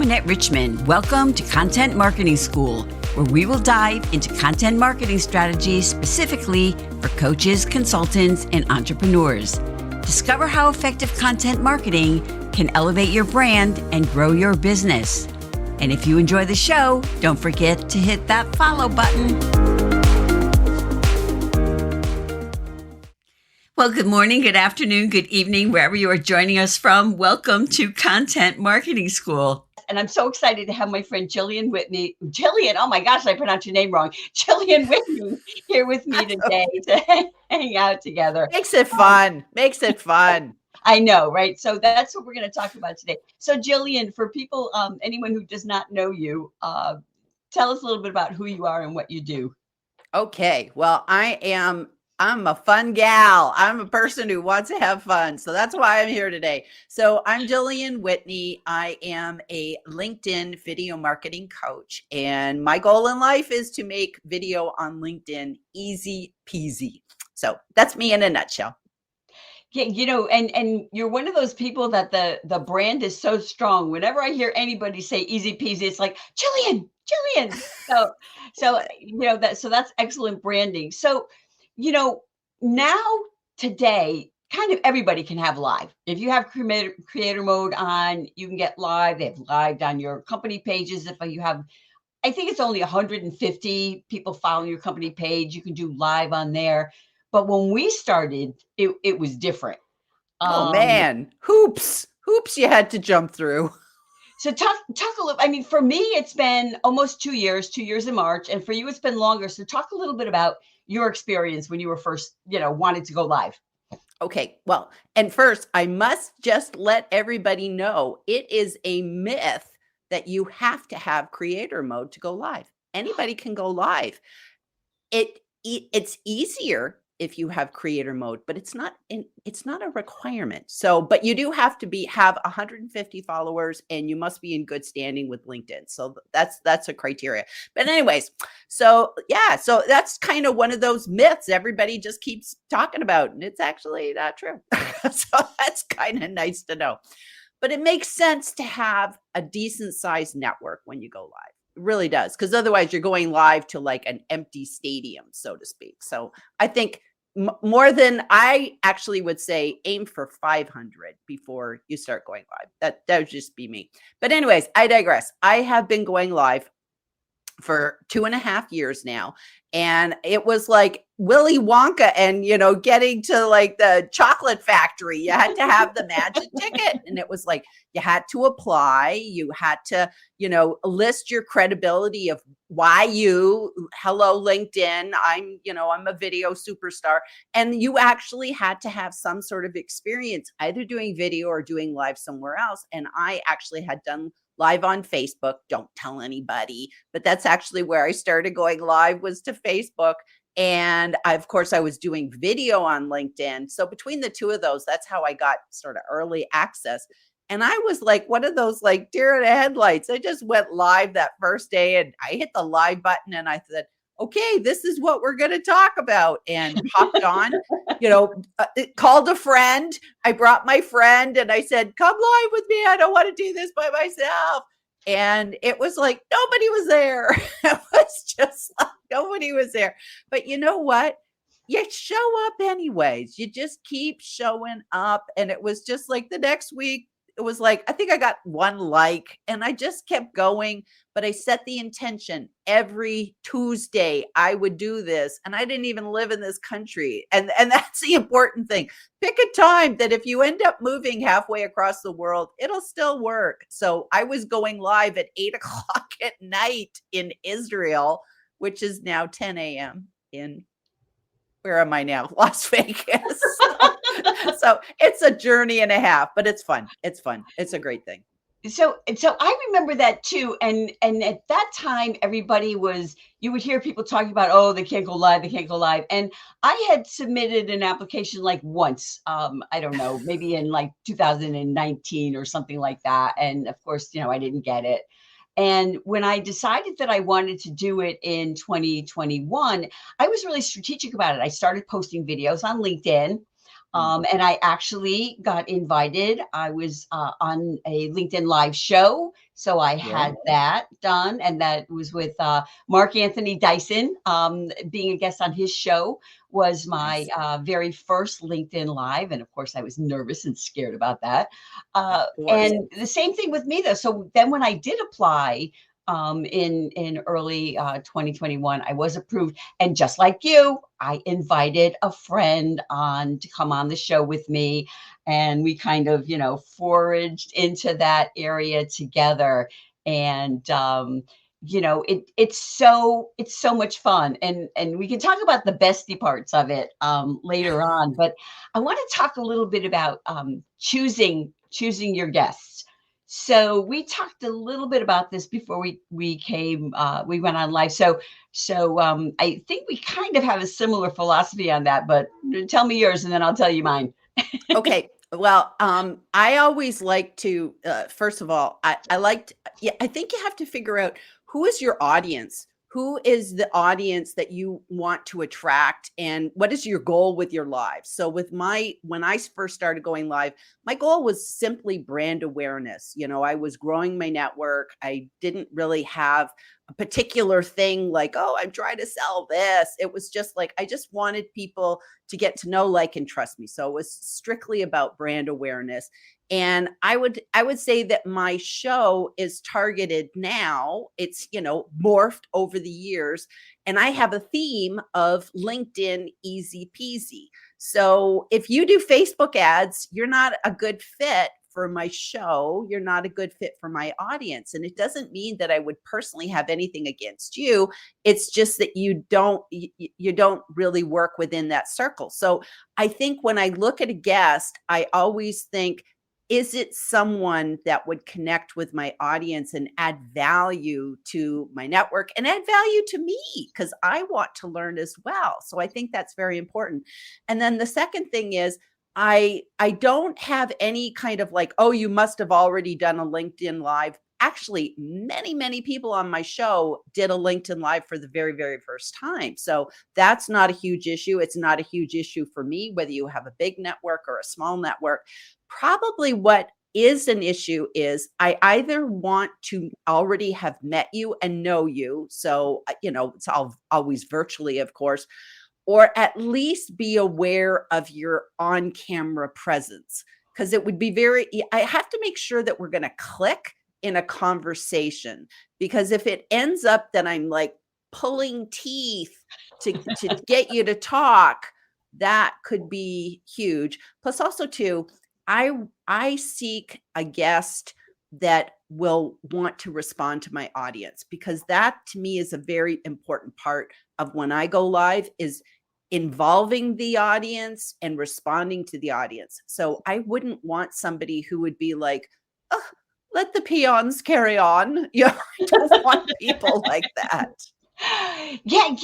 Annette Richmond. Welcome to Content Marketing School, where we will dive into content marketing strategies specifically for coaches, consultants, and entrepreneurs. Discover how effective content marketing can elevate your brand and grow your business. And if you enjoy the show, don't forget to hit that follow button. Well, good morning, good afternoon, good evening, wherever you are joining us from. Welcome to Content Marketing School. And I'm so excited to have my friend Jillian Whitney. Jillian, oh my gosh, I pronounced your name wrong. Jillian Whitney here with me today to hang out together. Makes it fun. Makes it fun. I know, right? So that's what we're going to talk about today. So Jillian, for people, anyone who does not know you, tell us a little bit about who you are and what you do. Okay. Well, I'm a fun gal. I'm a person who wants to have fun. So that's why I'm here today. So I'm Jillian Whitney. I am a LinkedIn video marketing coach. And my goal in life is to make video on LinkedIn easy peasy. So that's me in a nutshell. Yeah, and you're one of those people that the brand is so strong. Whenever I hear anybody say easy peasy, it's like Jillian. So that's excellent branding. So, now today, kind of everybody can have live. If you have creator mode on, you can get live. They have live on your company pages. If you have, I think it's only 150 people following your company page, you can do live on there. But when we started, it was different. Oh man, hoops you had to jump through. So talk a little, I mean, for me, it's been almost 2 years in March. And for you, it's been longer. So talk a little bit about your experience when you were first, wanted to go live. Okay. Well, and first I must just let everybody know it is a myth that you have to have creator mode to go live. Anybody can go live. It's easier if you have creator mode, but it's not a requirement. So, but you do have to have 150 followers and you must be in good standing with LinkedIn. So that's a criteria. But anyways, so yeah, so that's kind of one of those myths everybody just keeps talking about, and it's actually not true. So that's kind of nice to know. But it makes sense to have a decent sized network when you go live. It really does, because otherwise you're going live to like an empty stadium, so to speak. So I think more than, I actually would say aim for 500 before you start going live. That would just be me. But anyways, I digress. I have been going live for 2.5 years now. And it was like Willy Wonka and, getting to like the chocolate factory. You had to have the magic ticket. And it was like, you had to apply. You had to, list your credibility of why hello, LinkedIn. I'm a video superstar. And you actually had to have some sort of experience, either doing video or doing live somewhere else. And I actually had done live on Facebook. Don't tell anybody, but that's actually where I started going live, was to Facebook. And of course I was doing video on LinkedIn. So between the two of those, that's how I got sort of early access. And I was like one of those like deer in the headlights. I just went live that first day and I hit the live button and I said, okay, this is what we're going to talk about, and hopped on, called a friend. I brought my friend and I said, come live with me. I don't want to do this by myself. And it was like, nobody was there. It was just like nobody was there. But you know what? You show up anyways. You just keep showing up. And it was just like the next week, it was like, I think I got 1 like, and I just kept going. But I set the intention every Tuesday I would do this. And I didn't even live in this country. And that's the important thing. Pick a time that if you end up moving halfway across the world, it'll still work. So I was going live at 8:00 at night in Israel, which is now 10 a.m. in, where am I now? Las Vegas. So it's a journey and a half, but it's fun. It's fun. It's a great thing. So I remember that too. And at that time, you would hear people talking about, oh, they can't go live. And I had submitted an application like once, I don't know, maybe in like 2019 or something like that. And of course, I didn't get it. And when I decided that I wanted to do it in 2021, I was really strategic about it. I started posting videos on LinkedIn. Mm. And I actually got invited. I was on a LinkedIn Live show. So I Yeah. had that done. And that was with Mark Anthony Dyson. Being a guest on his show was my Nice. very first LinkedIn Live. And of course, I was nervous and scared about that. Of course. And the same thing with me, though. So then when I did apply, in early 2021, I was approved, and just like you, I invited a friend on to come on the show with me, and we kind of, foraged into that area together. And it's so much fun, and we can talk about the bestie parts of it later on. But I want to talk a little bit about choosing your guests. So we talked a little bit about this before we went on live. So I think we kind of have a similar philosophy on that, but tell me yours and then I'll tell you mine. Okay. Well, I always like to, first of all, I liked, yeah, I think you have to figure out who is your audience. Who is the audience that you want to attract, and what is your goal with your live? So when I first started going live, my goal was simply brand awareness. I was growing my network. I didn't really have a particular thing like, oh, I'm trying to sell this. It was just like, I just wanted people to get to know, like, and trust me. So it was strictly about brand awareness. And I would say that my show is targeted now. It's, morphed over the years. And I have a theme of LinkedIn easy peasy. So if you do Facebook ads, you're not a good fit for my show. You're not a good fit for my audience. And it doesn't mean that I would personally have anything against you. It's just that you don't really work within that circle. So I think when I look at a guest, I always think, is it someone that would connect with my audience and add value to my network and add value to me? Because I want to learn as well. So I think that's very important. And then the second thing is, I don't have any kind of like, oh, you must have already done a LinkedIn Live. Actually, many people on my show did a LinkedIn Live for the very, very first time. So that's not a huge issue. It's not a huge issue for me, whether you have a big network or a small network. Probably what is an issue is I either want to already have met you and know you. So, it's always virtually, of course, or at least be aware of your on camera presence. Because it would be I have to make sure that we're going to click in a conversation. Because if it ends up that I'm like pulling teeth to get you to talk, that could be huge. Plus, also, too, I seek a guest that will want to respond to my audience, because that to me is a very important part of when I go live, is involving the audience and responding to the audience. So I wouldn't want somebody who would be like, oh, let the peons carry on. I don't want people like that. Yeah,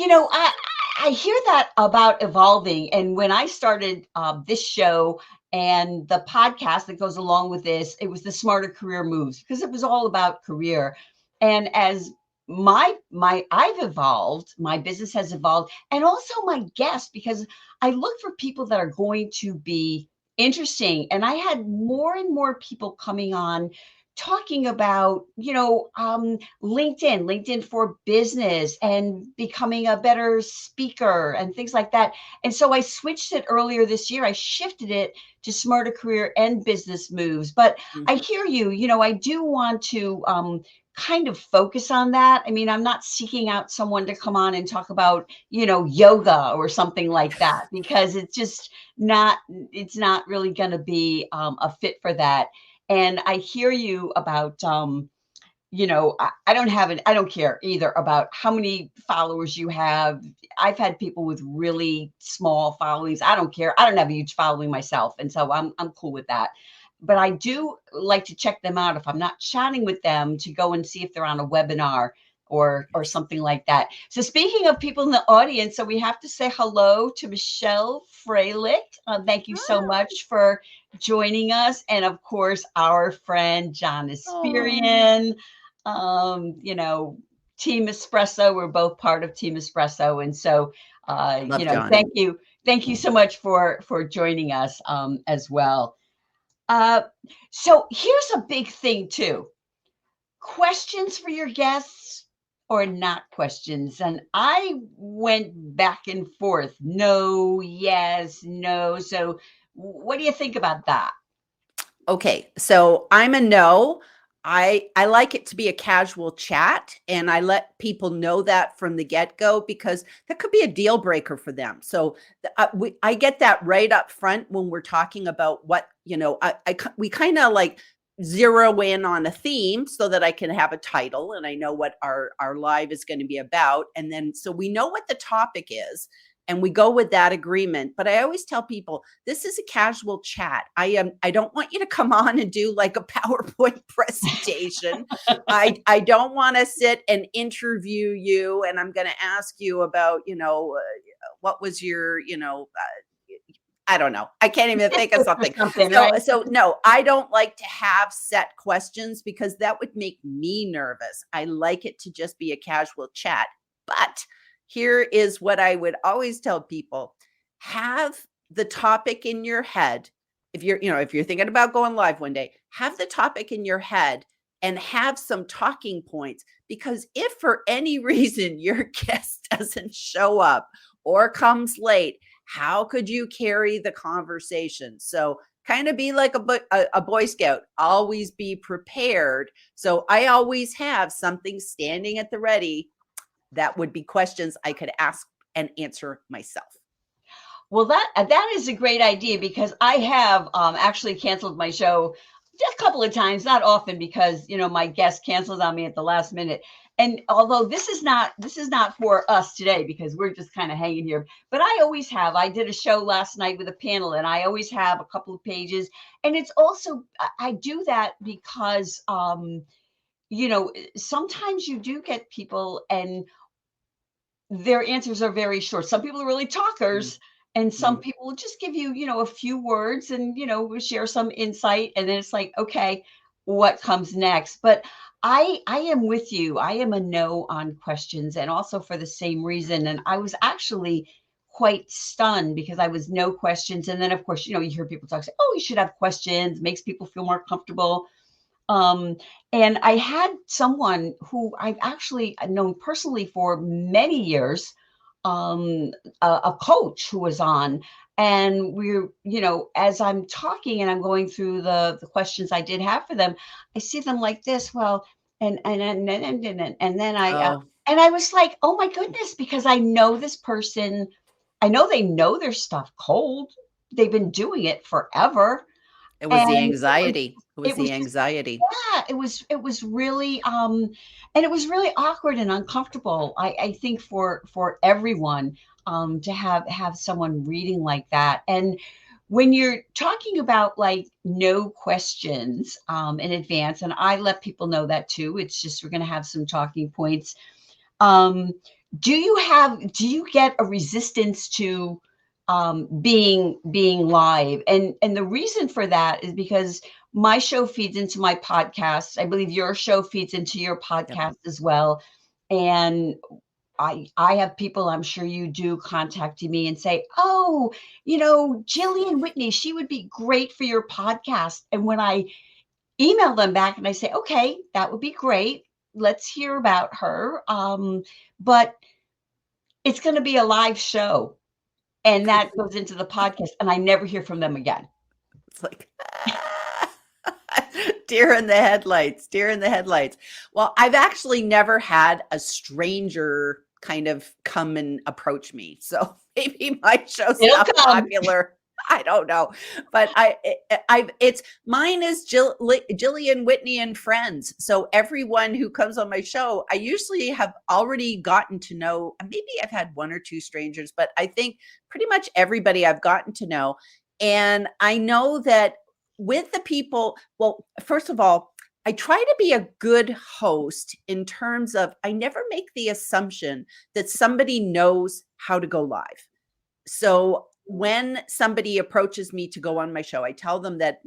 I hear that about evolving. And when I started this show and the podcast that goes along with this, it was the Smarter Career Moves, because it was all about career. And as I've evolved, my business has evolved, and also my guests, because I look for people that are going to be interesting. And I had more and more people coming on talking about, LinkedIn for business and becoming a better speaker and things like that. And so I switched it earlier this year. I shifted it to Smarter Career and Business Moves. But I Mhm. hear you, I do want to kind of focus on that. I mean, I'm not seeking out someone to come on and talk about, yoga or something like that, because it's not really going to be a fit for that. And I hear you about, I don't care either about how many followers you have. I've had people with really small followings. I don't care. I don't have a huge following myself. And so I'm cool with that. But I do like to check them out if I'm not chatting with them, to go and see if they're on a webinar or something like that. So speaking of people in the audience, so we have to say hello to Michelle Freilich. Thank you so much for joining us. And of course, our friend John Oh, Espirian, you know, Team Espresso. We're both part of Team Espresso. And so, love John. thank you. thank you so much for joining us as well. Uh, so here's a big thing too. Questions for your guests or not questions? And I went back and forth. No, yes, no. So what do you think about that? Okay, so I'm a no. I like it to be a casual chat, and I let people know that from the get-go because that could be a deal breaker for them. So I get that right up front when we're talking about what, we kind of like zero in on a theme so that I can have a title and I know what our live is going to be about, and then so we know what the topic is and we go with that agreement. But I always tell people this is a casual chat. I don't want you to come on and do like a PowerPoint presentation. I don't want to sit and interview you and I'm going to ask you about, what was your, I don't know. I can't even think of something. Something, So, right? so no, I don't like to have set questions because that would make me nervous. I like it to just be a casual chat. But here is what I would always tell people: have the topic in your head. If you're thinking about going live one day, have the topic in your head and have some talking points. Because if for any reason your guest doesn't show up or comes late, how could you carry the conversation? So kind of be like a Boy Scout, always be prepared. So I always have something standing at the ready that would be questions I could ask and answer myself. Well, that is a great idea because I have actually canceled my show just a couple of times, not often, because my guest canceled on me at the last minute. And although this is not for us today because we're just kind of hanging here, but I always have. I did a show last night with a panel, and I always have a couple of pages. And it's also I do that because sometimes you do get people and their answers are very short. Some people are really talkers, and some Mhm. people will just give you, a few words and, share some insight. And then it's like, okay, what comes next? But I am with you. I am a no on questions, and also for the same reason. And I was actually quite stunned because I was no questions. And then of course, you hear people talk, say, oh, you should have questions, makes people feel more comfortable. Um, and I had someone who I've actually known personally for many years, a coach who was on, and we're, as I'm talking and I'm going through the questions I did have for them, I see them like this. Well, and then Oh, I was like, oh my goodness, because I know this person, I know they know their stuff cold. They've been doing it forever, it was the and anxiety. It was it was the just anxiety. yeah, it was really and it was really awkward and uncomfortable. I think for everyone to have someone reading like that. And when you're talking about like no questions in advance, and I let people know that too. It's just we're gonna have some talking points. Um, do you get a resistance to being live? And the reason for that is because my show feeds into my podcast. I believe your show feeds into your Yep. podcast as well. And I have people, I'm sure you do, contacting me and say, oh, Jillian Whitney, she would be great for your podcast. And when I email them back and I say, okay, that would be great. Let's hear about her. But it's going to be a live show, and that goes into the podcast, and I never hear from them again. It's like deer in the headlights, deer in the headlights. Well, I've actually never had a stranger kind of come and approach me. So maybe my show's It'll not come. popular. I don't know, but it's mine is Jillian Whitney and friends. So everyone who comes on my show, I usually have already gotten to know. Maybe I've had one or two strangers, but I think pretty much everybody I've gotten to know. And I know that with the people, well, first of all, I try to be a good host in terms of I never make the assumption that somebody knows how to go live. So when somebody approaches me to go on my show, I tell them that,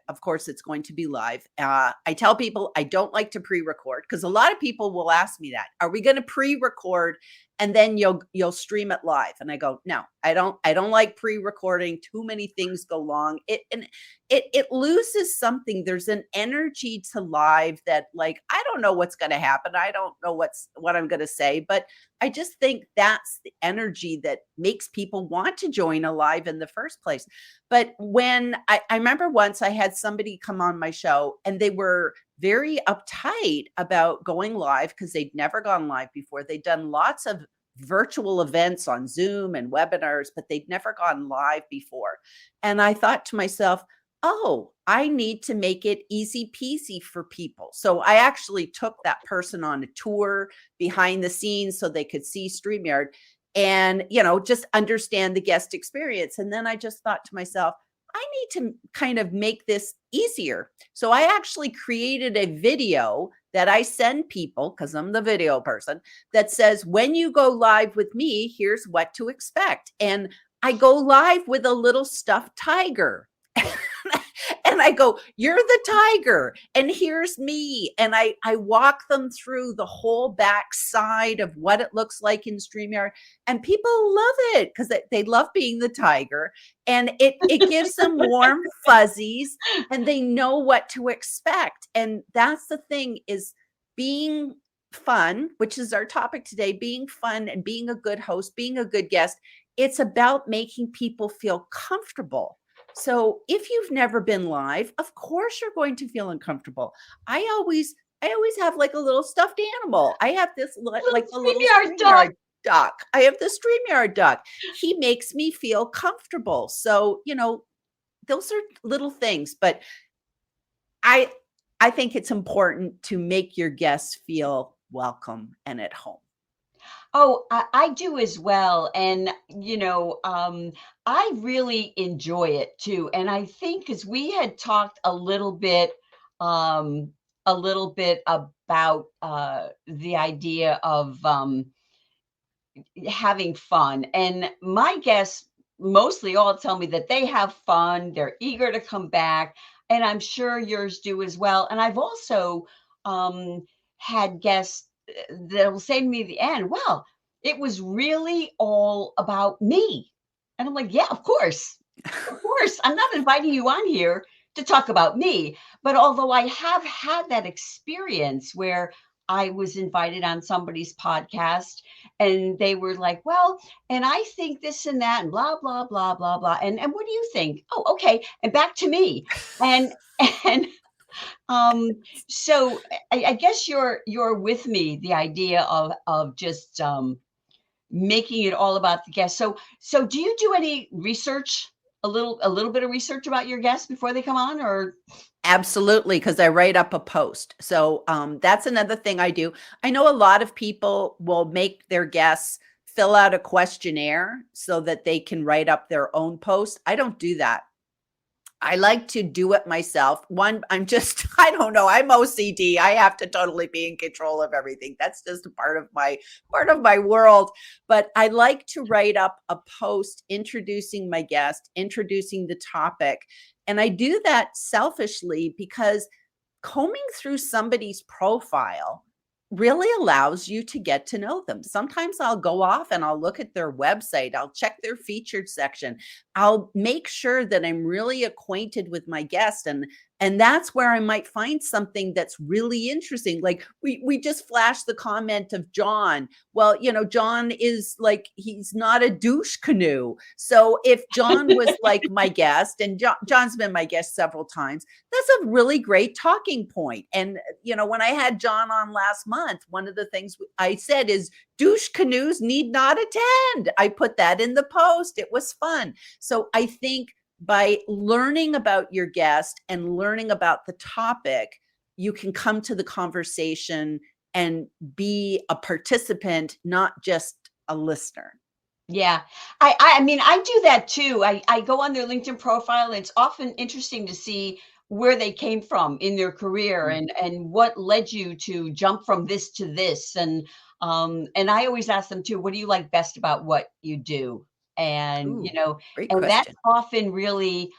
of course, it's going to be live. I tell people I don't like to pre record because a lot of people will ask me that. Are we going to pre record? and then you'll stream it live. And I go, no, I don't like pre-recording. Too many things go long. It loses something. There's an energy to live that, like, I don't know what's going to happen. I don't know what I'm going to say, but I just think that's the energy that makes people want to join a live in the first place. But when I remember once I had somebody come on my show and they were very uptight about going live because they'd never gone live before. They'd done lots of virtual events on Zoom and webinars, but they'd never gone live before. And I thought to myself, oh, I need to make it easy peasy for people. So I actually took that person on a tour behind the scenes so they could see StreamYard and, just understand the guest experience. And then I just thought to myself, I need to kind of make this easier. So I actually created a video that I send people, because I'm the video person, that says, when you go live with me, here's what to expect. And I go live with a little stuffed tiger. And I go, you're the tiger, and here's me. And I walk them through the whole back side of what it looks like in StreamYard. And people love it because they love being the tiger. And it gives them warm fuzzies, and they know what to expect. And that's the thing, is being fun, which is our topic today, being fun and being a good host, being a good guest. It's about making people feel comfortable. So if you've never been live, of course you're going to feel uncomfortable. I always have like a little stuffed animal. I have this like a little StreamYard duck. I have the StreamYard duck. He makes me feel comfortable. So, those are little things, but I think it's important to make your guests feel welcome and at home. Oh, I do as well. And, I really enjoy it too. And I think, because we had talked a little bit about the idea of having fun. And my guests mostly all tell me that they have fun, they're eager to come back. And I'm sure yours do as well. And I've also had guests that'll say to me at the end, well, it was really all about me. And I'm like, yeah, of course. Of course. I'm not inviting you on here to talk about me. But although I have had that experience where I was invited on somebody's podcast and they were like, well, and I think this and that and blah, blah, blah, blah, blah. And what do you think? Oh, okay. And back to me. And and um, so I guess you're with me, the idea of just making it all about the guest. So do you do any research, a little bit of research about your guests before they come on, or? Absolutely, because I write up a post. So that's another thing I do. I know a lot of people will make their guests fill out a questionnaire so that they can write up their own post. I don't do that. I like to do it myself. One, I don't know, I'm OCD. I have to totally be in control of everything. That's just a part of my world. But I like to write up a post introducing my guest, introducing the topic. And I do that selfishly because combing through somebody's profile really allows you to get to know them. Sometimes I'll go off and I'll look at their website. I'll check their featured section. I'll make sure that I'm really acquainted with my guest. And that's where I might find something that's really interesting. Like we just flashed the comment of John. Well, John is like, he's not a douche canoe. So if John was like my guest, and John's been my guest several times, that's a really great talking point. And, when I had John on last month, one of the things I said is, douche canoes need not attend. I put that in the post. It was fun. So I think by learning about your guest and learning about the topic, you can come to the conversation and be a participant, not just a listener. Yeah. I mean, I do that too. I go on their LinkedIn profile, and it's often interesting to see where they came from in their career and what led you to jump from this to this. And I always ask them too, what do you like best about what you do? And, Ooh, great and that's question. often really,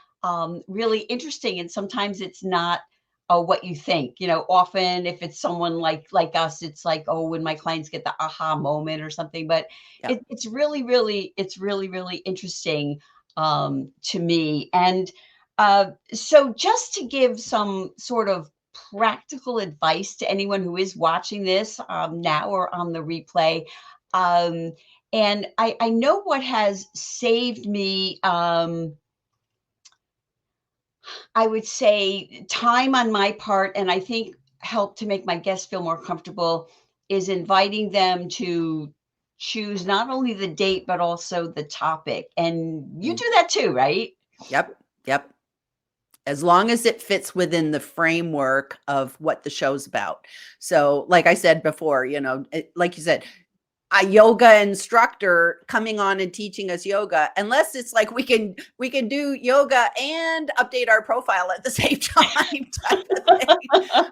really interesting. And sometimes it's not what you think. Often if it's someone like us, it's like, oh, when my clients get the aha moment or something. But Yeah. it's really, really interesting to me. And so just to give some sort of practical advice to anyone who is watching this now or on the replay. Um, and I know what has saved me, I would say time on my part, and I think help to make my guests feel more comfortable is inviting them to choose not only the date, but also the topic. And you Mm. do that too, right? Yep. Yep. As long as it fits within the framework of what the show's about. So, like I said before, like you said, a yoga instructor coming on and teaching us yoga, unless it's like we can do yoga and update our profile at the same time type of thing.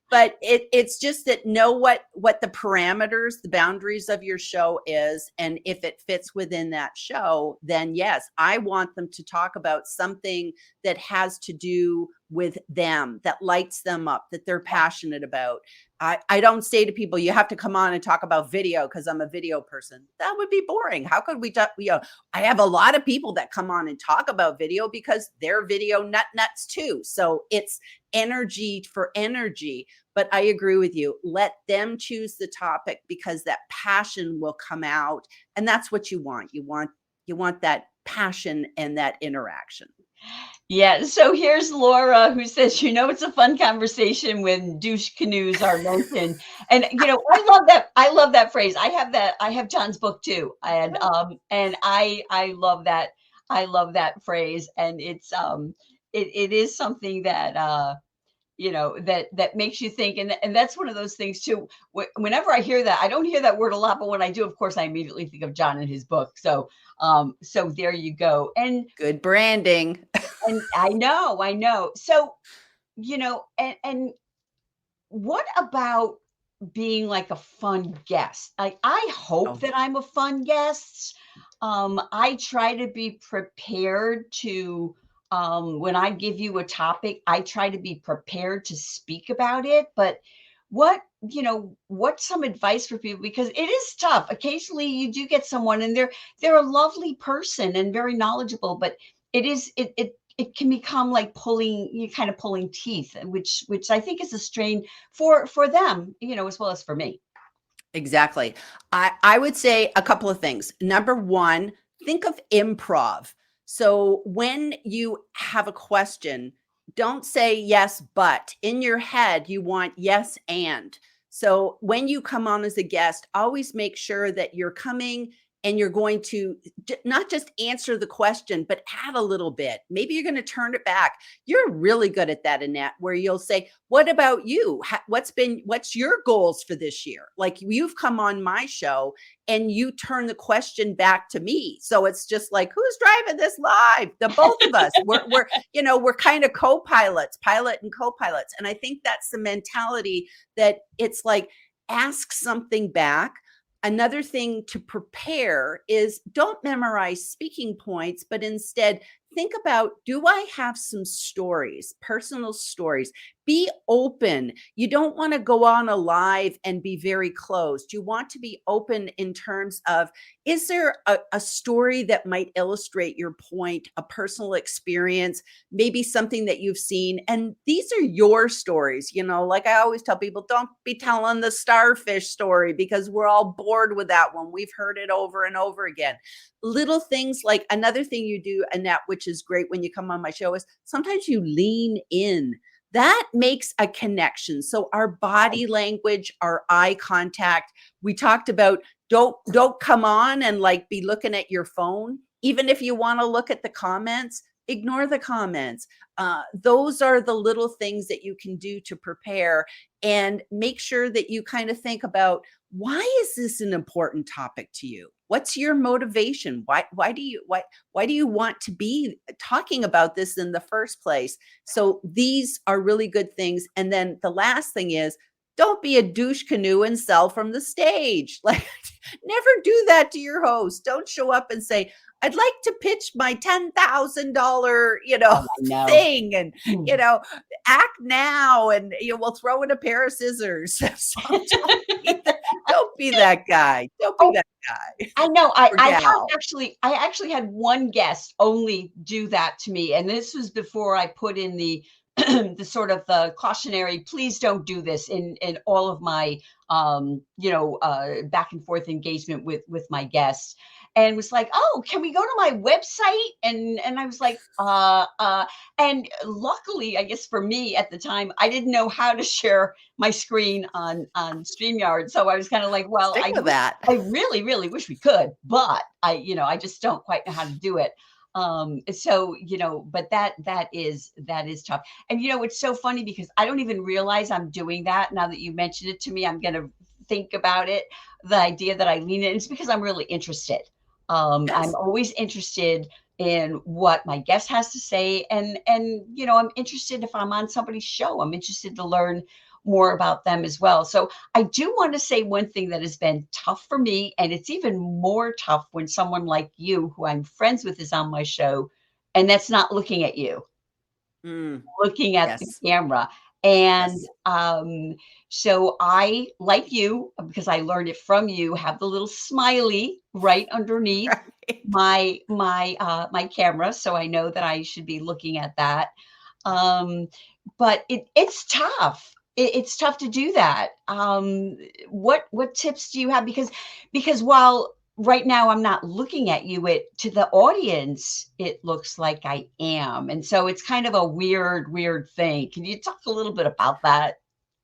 But it's just that know what the parameters, the boundaries of your show is, and if it fits within that show, then yes, I want them to talk about something that has to do with them, that lights them up, that they're passionate about. I don't say to people, you have to come on and talk about video because I'm a video person. That would be boring. How could we talk? I have a lot of people that come on and talk about video because they're video nuts too. So it's energy for energy. But I agree with you. Let them choose the topic because that passion will come out. And that's what you want. You want that passion and that interaction. Yeah, so here's Laura who says, it's a fun conversation when douche canoes are mentioned. And I love that phrase. I have John's book too. And I love that. I love that phrase. And it is something that that makes you think. And that's one of those things too. Whenever I hear that, I don't hear that word a lot, but when I do, of course, I immediately think of John and his book. So there you go. Good branding. And I know. So, and what about being like a fun guest? I hope Oh, that I'm a fun guest. I try to be prepared to, when I give you a topic, I try to be prepared to speak about it. But what's some advice for people? Because it is tough. Occasionally you do get someone and they're a lovely person and very knowledgeable, but it can become like pulling teeth, which I think is a strain for them, as well as for me. exactly. I would say a couple of things. Number one, think of improv. So when you have a question, don't say yes, but in your head, you want yes, and. So when you come on as a guest, always make sure that you're coming and you're going to not just answer the question, but add a little bit. Maybe you're going to turn it back. You're really good at that, Annette, where you'll say, what about you? What's your goals for this year? Like you've come on my show and you turn the question back to me. So it's just like, who's driving this live? The both of us. We're kind of co-pilots, pilot and co-pilots. And I think that's the mentality that it's like, ask something back. Another thing to prepare is don't memorize speaking points, but instead think about, do I have some stories, personal stories? Be open. You don't want to go on a live and be very closed. You want to be open in terms of, is there a story that might illustrate your point, a personal experience, maybe something that you've seen? And these are your stories. Like I always tell people, don't be telling the starfish story because we're all bored with that one. We've heard it over and over again. Little things like another thing you do, Annette, which is great when you come on my show, is sometimes you lean in. That makes a connection. So our body language, our eye contact, we talked about don't come on and like be looking at your phone. Even if you want to look at the comments, ignore the comments. Those are the little things that you can do to prepare and make sure that you kind of think about, why is this an important topic to you? What's your motivation? Why do you want to be talking about this in the first place? So these are really good things. And then the last thing is, Don't be a douche canoe and sell from the stage. Like, never do that to your host. Don't show up and say, I'd like to pitch my $10,000, Oh, I know. thing, and, Mm. act now, and we'll throw in a pair of scissors. So don't be that guy. Don't be Oh, that guy I know. or I have gal. actually I actually had one guest only do that to me, and this was before I put in the the sort of cautionary, please don't do this in all of my back and forth engagement with my guests, and was like, oh, can we go to my website? And I was like, and luckily, I guess for me at the time, I didn't know how to share my screen on StreamYard, so I was kind of like, well, Stick with that. I really, really wish we could, but I just don't quite know how to do it. So, but that is tough. And it's so funny because I don't even realize I'm doing that. Now that you mentioned it to me, I'm gonna think about it. The idea that I lean in, it's because I'm really interested. I'm Yes. always interested in what my guest has to say, and I'm interested if I'm on somebody's show. I'm interested to learn more about them as well. So I do want to say one thing that has been tough for me, and it's even more tough when someone like you, who I'm friends with, is on my show, and that's not looking at you, Mm, looking at the yes. camera. And Yes. so I, like you, because I learned it from you, have the little smiley right underneath Right. my camera, so I know that I should be looking at that. Um, but it's tough. It's tough to do that. What tips do you have? Because while right now I'm not looking at you, it to the audience it looks like I am, and so it's kind of a weird thing. Can you talk a little bit about that?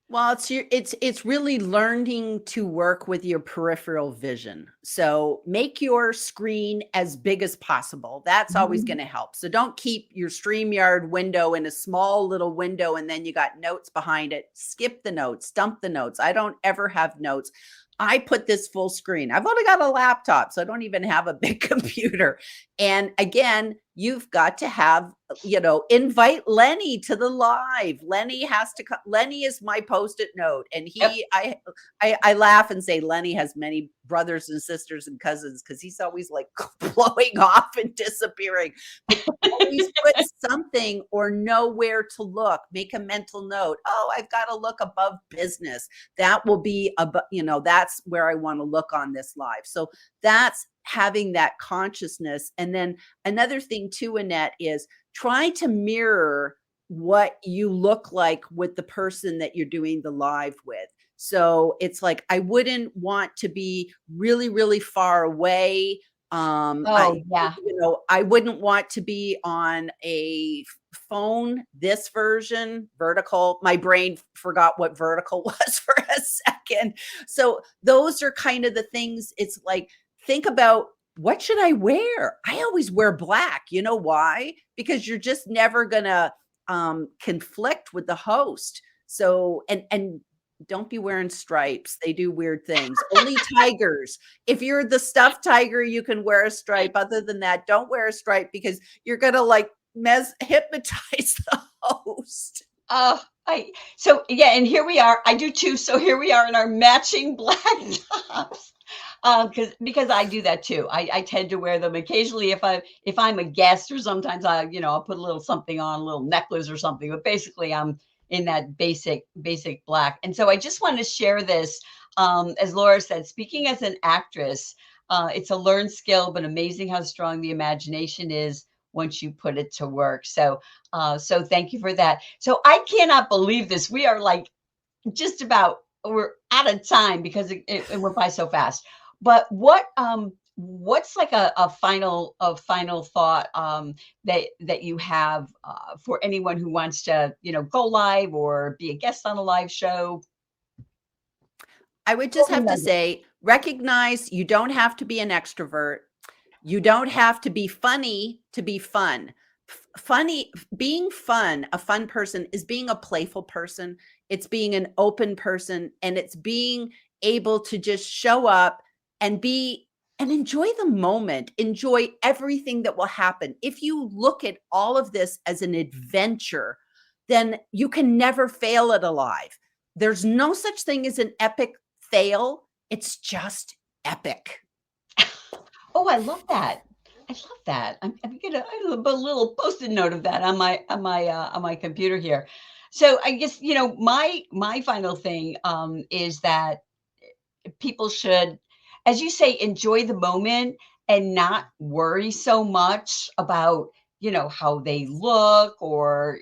Well, it's really learning to work with your peripheral vision. So make your screen as big as possible. That's always Mhm. going to help. So don't keep your StreamYard window in a small little window and then you got notes behind it. Skip the notes, dump the notes. I don't ever have notes. I put this full screen. I've only got a laptop, so I don't even have a big computer. And again, you've got to have, invite Lenny to the live. Lenny has to come. Lenny is my post-it note. And Yep. I laugh and say Lenny has many brothers and sisters and cousins because he's always like blowing off and disappearing. But always put something or know where to look. Make a mental note. Oh, I've got to look above business. That will be that's where I want to look on this live. So that's having that consciousness. And then another thing too, Annette, is try to mirror what you look like with the person that you're doing the live with. So it's like I wouldn't want to be really, really far away. Oh, yeah. I wouldn't want to be on a phone, this version, vertical. My brain forgot what vertical was for a second. So those are kind of the things. It's like, think about, what should I wear? I always wear black. You know why? Because you're just never gonna conflict with the host. So and don't be wearing stripes. They do weird things. Only tigers. If you're the stuffed tiger, you can wear a stripe. Other than that, don't wear a stripe because you're gonna like hypnotize the host. So yeah, and here we are. I do too. So here we are in our matching black tops. Because I do that too. I tend to wear them occasionally if I'm a guest, or sometimes I'll put a little something on, a little necklace or something. But basically, I'm in that basic black. And so I just want to share this. As Laura said, speaking as an actress, it's a learned skill, but amazing how strong the imagination is once you put it to work. So thank you for that. So I cannot believe this. We are like just about we're out of time because it went by so fast. But what's like a final thought that you have for anyone who wants to go live or be a guest on a live show? I would just Golden have to nugget. say, recognize you don't have to be an extrovert. You don't have to be funny to be fun. Being fun, a fun person is being a playful person. It's being an open person, and it's being able to just show up and be and enjoy the moment, enjoy everything that will happen. If you look at all of this as an adventure, then you can never fail at a live. There's no such thing as an epic fail. It's just epic. Oh, I love that. I love that. I'm gonna put a little post-it note of that on my computer here. So I guess, my final thing is that people should, as you say, enjoy the moment and not worry so much about, how they look or,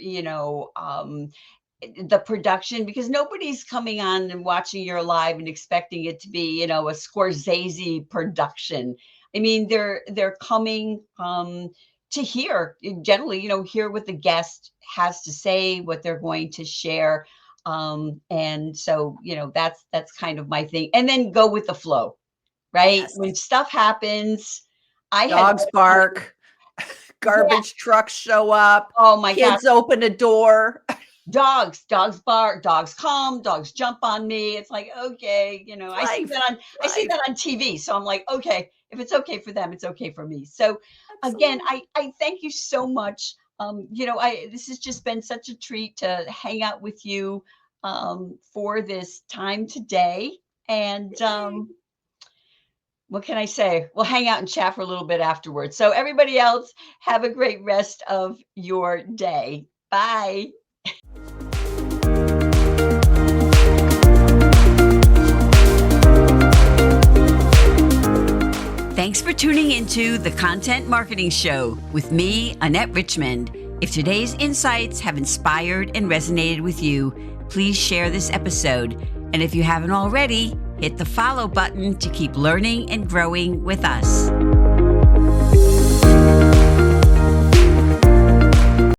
the production, because nobody's coming on and watching your live and expecting it to be, a Scorsese production. I mean, they're coming to hear, generally, hear what the guest has to say, what they're going to share. And so, that's kind of my thing. And then go with the flow, right? Yes. When stuff happens, I had Dogs bark, yeah. garbage trucks show up, Oh my gosh. kids open a door. Dogs bark, dogs come, dogs jump on me. It's like, okay, I see that on TV. So I'm like, okay, if it's okay for them, it's okay for me. So again, I thank you so much. This has just been such a treat to hang out with you for this time today. And what can I say? We'll hang out and chat for a little bit afterwards. So everybody else, have a great rest of your day. Bye. Thanks for tuning into the Content Marketing Show with me, Annette Richmond. If today's insights have inspired and resonated with you, please share this episode. And if you haven't already, hit the follow button to keep learning and growing with us.